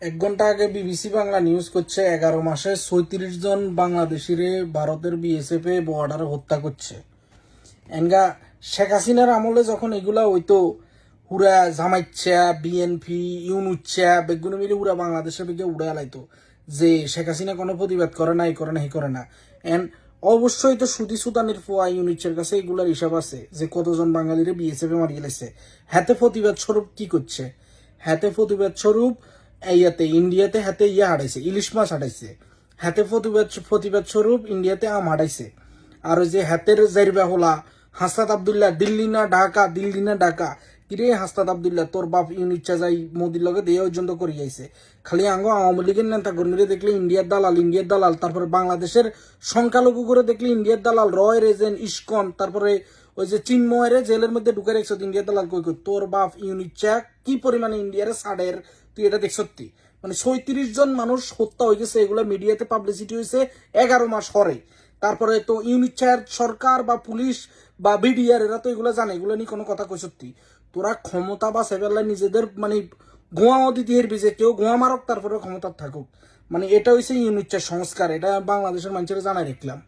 1 ঘন্টা আগে BBC Bangla news করছে 11 মাসে 37 জন বাংলাদেশিরে ভারতের বিএসএফ বর্ডারে হত্যা করছে। এনগা শেখ হাসিনার আমলে যখন এগুলা হইতো হুরা জামাইচ্ছা বিএনপি ইউনুচ্ছা বেগুনো মিলে হুরা বাংলাদেশের দিকে উড়ে আলাইতো যে শেখ হাসিনা কোনো প্রতিবাদ করে না, এই করে না, এই করে না। এন্ড অবশ্যই তো সুদি সুদানির ফোয়া ইউনিটের কাছে এগুলার হিসাব আছে যে কতজন বাঙালিরে বিএসএফ মারি গেলেছে। হাতে প্রতিবাদ স্বরূপ কি করছে? হাতে প্রতিবাদ স্বরূপ ইয়াতে ইন্ডিয়াতে হাতে হারাইছে, ইলিশ মাছ হারাইছে। হাতে প্রতিবাদ স্বরূপ ইন্ডিয়াতে আম হারাইছে। আর ওই যে হাতের জাইরবা হলা হাসনাত আবদুল্লাহ দিল্লি না ঢাকা কিরে হাসনাত আবদুল্লাহ তোর বাপ ইউনিটটা যাই মোদির লগে দিয়ে পর্যন্ত করি আইছে। খালি আঙ্গ আওয়ামী লীগের নেতা কর্মীরা দেখলে ইন্ডিয়ার দালাল, তারপরে বাংলাদেশের সংখ্যালঘু করে দেখলে ইন্ডিয়ার দালাল, রয় রেজেন ইস্কন, তারপরে ওই যে চিন্ময়ের জেলের মধ্যে ঢুকে রেখছ ইন্ডিয়ার দালাল কই কই তোর বাপ ইউনিটটা কি পরিমাণে ইন্ডিয়ার সাডের তুই এটা দেখছতি। মানে 37 জন মানুষ হত্যা হয়ে গেছে, এগুলো মিডিয়াতে পাবলিসিটি হয়েছে 11 মাস পরে। তারপরে তো ইউনিচার সরকার বা পুলিশ বা বিডিআর এরা তো এগুলো জানে, এগুলো নিয়ে কোনো কথা কইসতি। তোরা ক্ষমতা বা সেবেলা নিজেদের মানে গোয়াও দিতে হেরবি যে কেউ গোয়া মারক তারপরে ক্ষমতা থাকুক। মানে এটা হচ্ছে ইউনিচার সংস্কার, এটা বাংলাদেশের মানুষের জানাই রাখলাম।